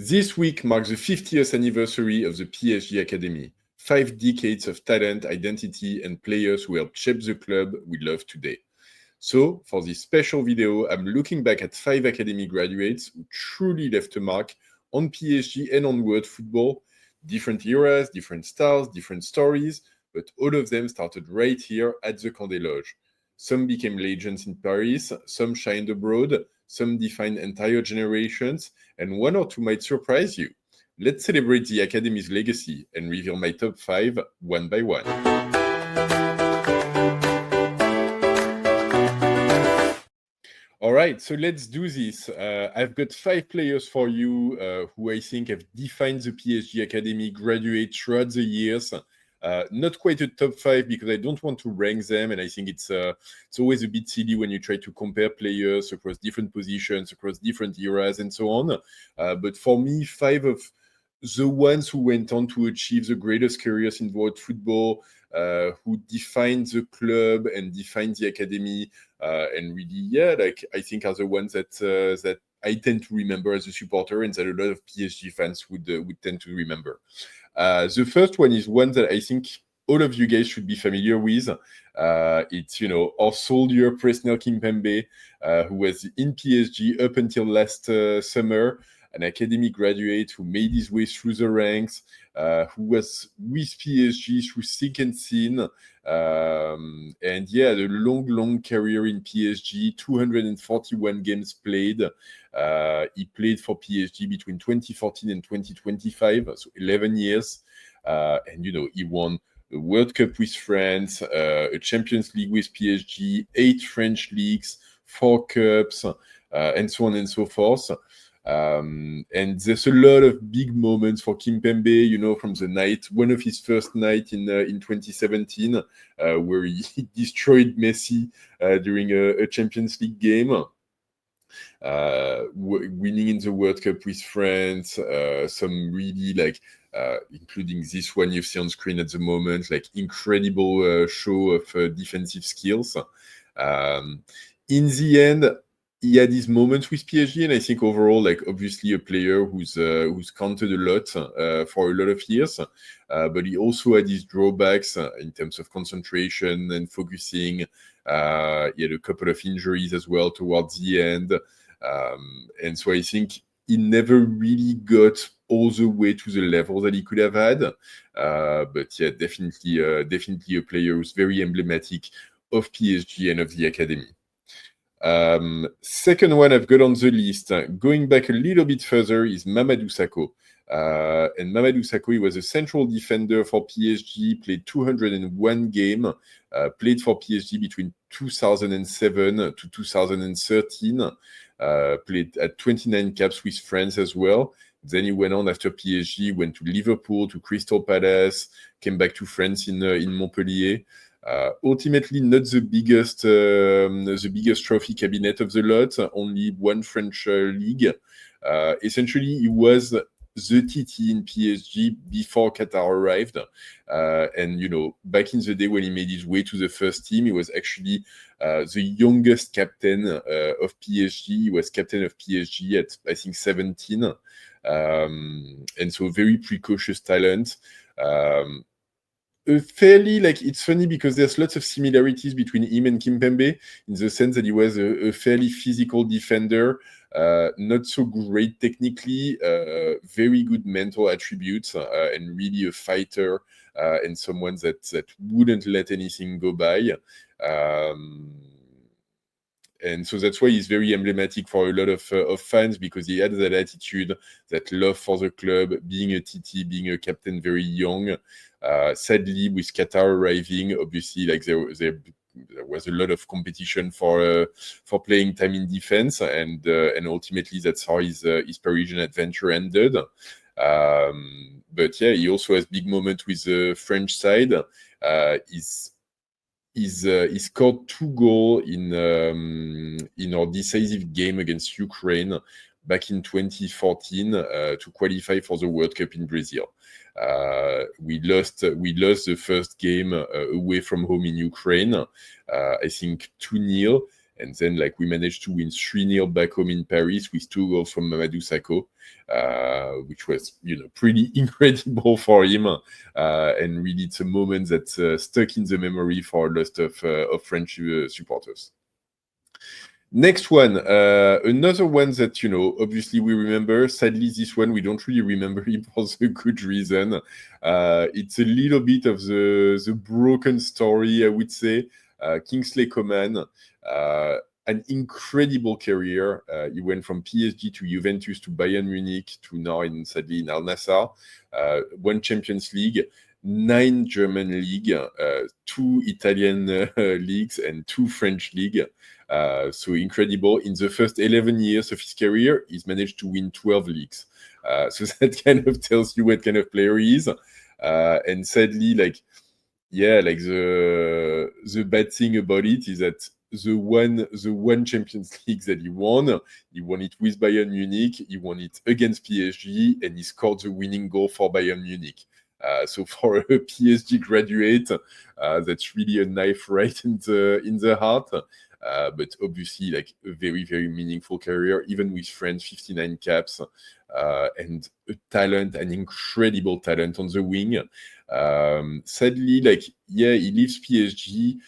This week marks the 50th anniversary of the PSG Academy. 5 decades of talent, identity, and players who helped shape the club we love today. So, for this special video, I'm looking back at 5 Academy graduates who truly left a mark on PSG and on world football. Different eras, different styles, different stories, but all of them started right here at the Condé Loge. Some became legends in Paris, some shined abroad, some defined entire generations, and one or two might surprise you. Let's celebrate the Academy's legacy and reveal my top 5 one by one. All right, so let's do this. I've got 5 players for you who I think have defined the PSG Academy graduate throughout the years. Not quite a top 5 because I don't want to rank them, and I think it's always a bit silly when you try to compare players across different positions, across different eras, and so on. But for me, 5 of the ones who went on to achieve the greatest careers in world football, who defined the club and defined the academy, and really, I think are the ones that I tend to remember as a supporter, and that a lot of PSG fans would tend to remember. The first one is one that I think all of you guys should be familiar with. It's, our soldier Presnel Kimpembe, who was in PSG up until last summer, an academy graduate who made his way through the ranks, who was with PSG through thick and thin, and had a long career in PSG, 241 games played. He played for PSG between 2014 and 2025, so 11 years. And, he won a World Cup with France, a Champions League with PSG, 8 French leagues, 4 cups, and so on and so forth. And there's a lot of big moments for Kimpembe, from the night, one of his first night in 2017, where he destroyed Messi during a Champions League game. Winning in the World Cup with France, some really including this one you see on screen at the moment, incredible show of defensive skills. In the end, he had his moments with PSG, and I think overall, obviously a player who's counted a lot for a lot of years, but he also had his drawbacks in terms of concentration and focusing. He had a couple of injuries as well towards the end, and so I think he never really got all the way to the level that he could have had. But yeah, definitely a player who's very emblematic of PSG and of the academy. Second one I've got on the list, going back a little bit further, is Mamadou Sakho. And Mamadou Sakho, he was a central defender for PSG, played 201 games, played for PSG between 2007 to 2013, played at 29 caps with France as well. Then he went on after PSG, went to Liverpool, to Crystal Palace, came back to France in Montpellier. Ultimately, not the biggest trophy cabinet of the lot, only one French league. Essentially, he was the TT in PSG before Qatar arrived. And, back in the day when he made his way to the first team, he was actually the youngest captain of PSG. He was captain of PSG at, I think, 17. And so very precocious talent. It's funny because there's lots of similarities between him and Kimpembe in the sense that he was a fairly physical defender, not so great technically, very good mental attributes, and really a fighter, and someone that wouldn't let anything go by. And so that's why he's very emblematic for a lot of fans, because he had that attitude, that love for the club, being a TT, being a captain very young. Sadly, with Qatar arriving, obviously, there was a lot of competition for playing time in defense, and ultimately that's how his Parisian adventure ended. But yeah, he also has big moments with the French side. He scored 2 goals in our decisive game against Ukraine back in 2014 to qualify for the World Cup in Brazil. We lost the first game away from home in Ukraine, I think 2-0. And then like we managed to win 3-0 back home in Paris with 2 goals from Mamadou Sakho, which was, pretty incredible for him. And really it's a moment that stuck in the memory for a lot of French supporters. Next one, another one that, obviously we remember. Sadly, this one, we don't really remember him for the good reason. It's a little bit of the broken story, I would say. Kingsley Coman, an incredible career. He went from PSG to Juventus to Bayern Munich to now, sadly, in Al Nassr. One Champions League, 9 German league, 2 Italian leagues, and 2 French league. So incredible. In the first 11 years of his career, he's managed to win 12 leagues. So that kind of tells you what kind of player he is. And sadly, the bad thing about it is that the one Champions League that he won it with Bayern Munich, he won it against PSG, and he scored the winning goal for Bayern Munich. So for a PSG graduate, that's really a knife right in the heart. But obviously, like a very, very meaningful career, even with France, 59 caps, and an incredible talent on the wing. Sadly, he leaves PSG.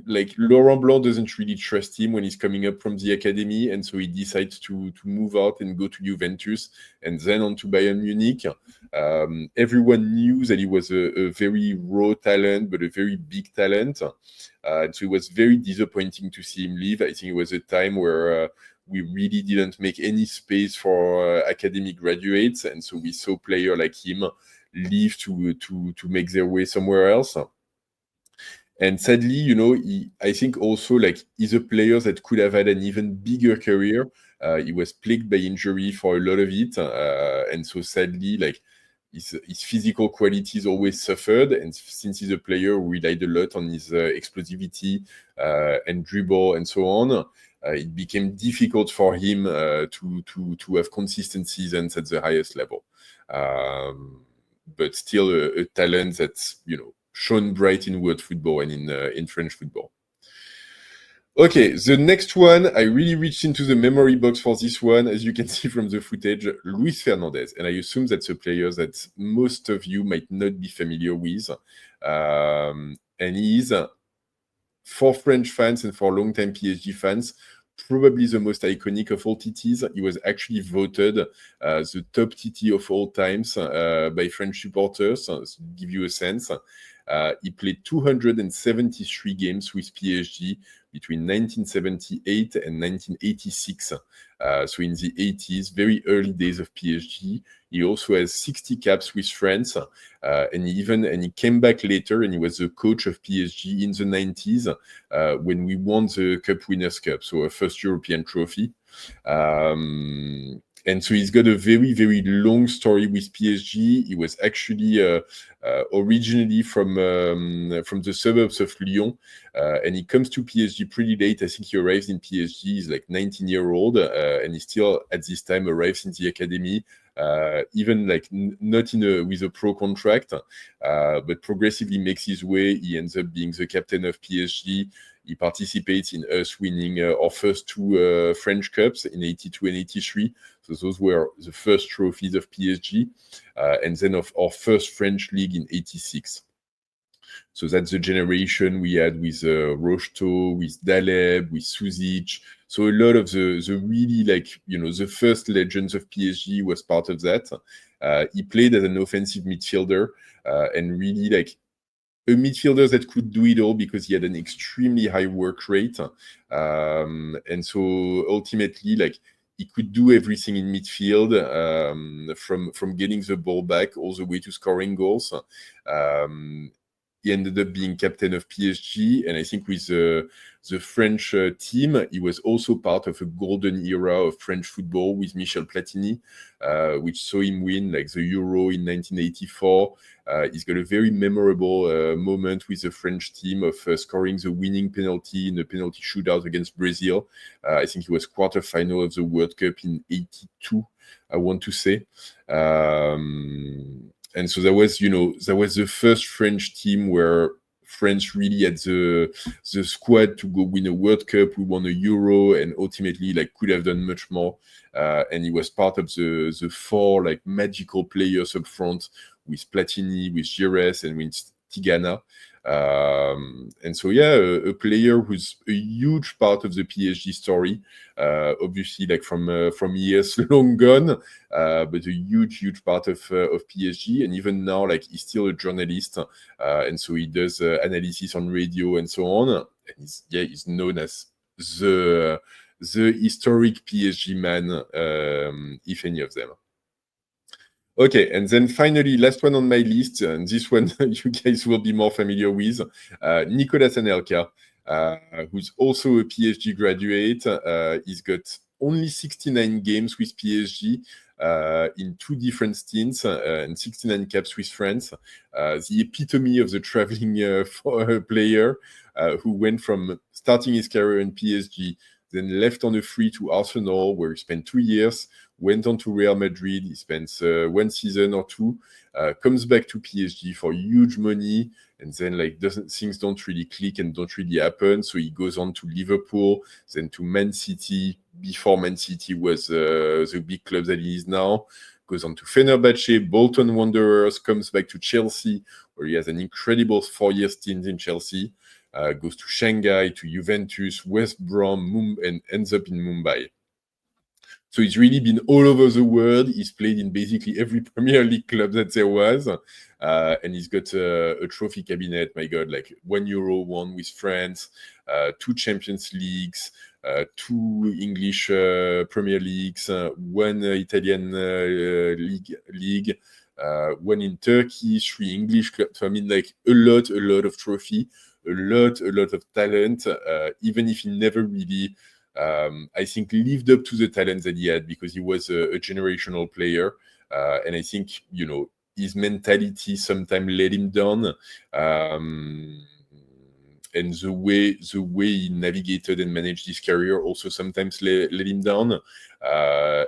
Like Laurent Blanc doesn't really trust him when he's coming up from the academy, and so he decides to move out and go to Juventus and then on to Bayern Munich. Everyone knew that he was a very raw talent, but a very big talent. And so it was very disappointing to see him leave. I think it was a time where we really didn't make any space for academy graduates, and so we saw players like him leave to make their way somewhere else. And sadly, I think also he's a player that could have had an even bigger career. He was plagued by injury for a lot of it, and so sadly, his physical qualities always suffered. And since he's a player who relied a lot on his explosivity and dribble and so on, it became difficult for him to have consistent seasons at the highest level. But still a talent that's shone bright in world football and in French football. Okay, the next one, I really reached into the memory box for this one. As you can see from the footage, Luis Fernandez. And I assume that's a player that most of you might not be familiar with. And he is, for French fans and for long-time PSG fans, probably the most iconic of all TTs. He was actually voted the top TT of all times by French supporters, to give you a sense. He played 273 games with PSG between 1978 and 1986. So in the 80s, very early days of PSG. He also has 60 caps with France, and he came back later, and he was the coach of PSG in the 90s when we won the Cup Winners' Cup, so a first European trophy. And so he's got a very, very long story with PSG. He was actually originally from the suburbs of Lyon, and he comes to PSG pretty late. I think he arrives in PSG. He's like 19-year-old, and he still at this time arrives in the academy. Even not with a pro contract, but progressively makes his way. He ends up being the captain of PSG. He participates in us winning our first 2 French Cups in 82 and 83. So those were the first trophies of PSG, and then of our first French league in 86. So that's the generation we had with Rocheteau, with Daleb, with Suzic. So a lot of the really the first legends of PSG was part of that. He played as an offensive midfielder, and really a midfielder that could do it all because he had an extremely high work rate. And so ultimately, he could do everything in midfield, from getting the ball back all the way to scoring goals. He ended up being captain of PSG, and I think with the French team, he was also part of a golden era of French football with Michel Platini, which saw him win the Euro in 1984. He's got a very memorable moment with the French team of scoring the winning penalty in a penalty shootout against Brazil. I think it was quarterfinal of the World Cup in 82, I want to say. And so that was the first French team where France really had the squad to go win a World Cup. We won a Euro, and ultimately like could have done much more. And he was part of the four like magical players up front with Platini, with Gires, and with Tigana. And so yeah, a player who's a huge part of the PSG story, obviously like from years long gone, but a huge part of PSG. And even now, like he's still a journalist, and so he does analysis on radio and so on. And he's known as the historic PSG man, if any of them. Okay, and then finally, last one on my list, and this one you guys will be more familiar with, Nicolas Anelka, who's also a PSG graduate. He's got only 69 games with PSG in 2 different stints and 69 caps with France. The epitome of the traveling player who went from starting his career in PSG, then left on a free to Arsenal, where he spent 2 years, went on to Real Madrid. He spends 1 season or 2, comes back to PSG for huge money, and then like things don't really click and don't really happen. So he goes on to Liverpool, then to Man City, before Man City was the big club that he is now. Goes on to Fenerbahce, Bolton Wanderers, comes back to Chelsea, where he has an incredible 4-year stint in Chelsea. Goes to Shanghai, to Juventus, West Brom, and ends up in Mumbai. So he's really been all over the world. He's played in basically every Premier League club that there was. And he's got a trophy cabinet, my God, like 1 Euro won with France, 2 Champions Leagues, 2 English Premier Leagues, 1 Italian league, 1 in Turkey, 3 English clubs. So I mean, like a lot of trophy, a lot of talent, even if he never really, I think, lived up to the talent that he had, because he was a generational player. And I think, you know, his mentality sometimes let him down. And the way he navigated and managed his career also sometimes let him down.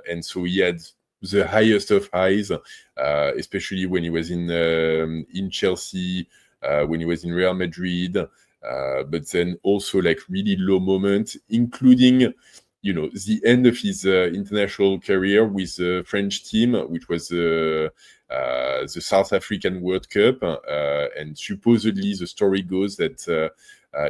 And so he had the highest of highs, especially when he was in Chelsea, when he was in Real Madrid, but then also like really low moments, including, you know, the end of his international career with the French team, which was the South African World Cup, and supposedly the story goes that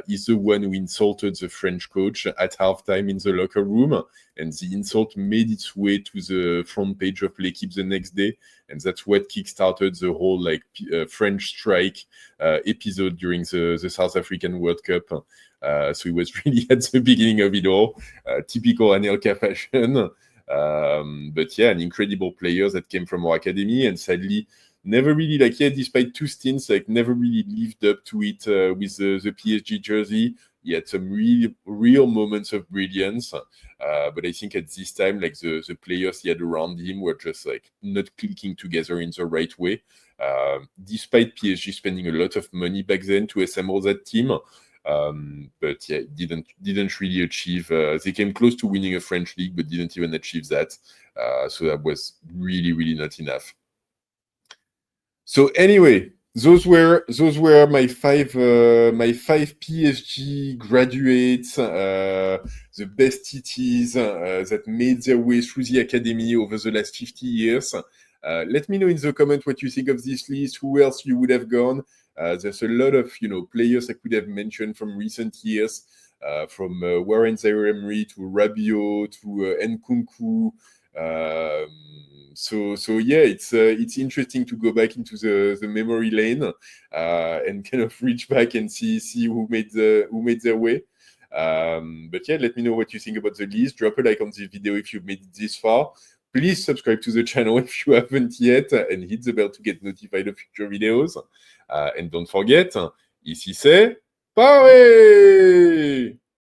he's the one who insulted the French coach at halftime in the locker room, and the insult made its way to the front page of L'Équipe the next day, and that's what kickstarted the whole like French strike episode during the South African World Cup. So he was really at the beginning of it all, typical Anelka fashion. But yeah, an incredible player that came from our academy, and sadly never really, like, yeah, despite 2 stints, like never really lived up to it with the PSG jersey. He had some real moments of brilliance, but I think at this time, like the players he had around him were just like not clicking together in the right way. Despite PSG spending a lot of money back then to assemble that team, but yeah, didn't really achieve. They came close to winning a French league, but didn't even achieve that. So that was really not enough. So anyway, those were my 5 PSG graduates, the best TTs that made their way through the academy over the last 50 years. Let me know in the comment what you think of this list. Who else you would have gone? There's a lot of, you know, players I could have mentioned from recent years, from Warren Zaire-Emery to Rabiot to Nkunku. So yeah, it's interesting to go back into the memory lane and kind of reach back and see who made their way. But yeah, let me know what you think about the list. Drop a like on this video if you've made it this far. Please subscribe to the channel if you haven't yet, and hit the bell to get notified of future videos. And don't forget, ici c'est Paris!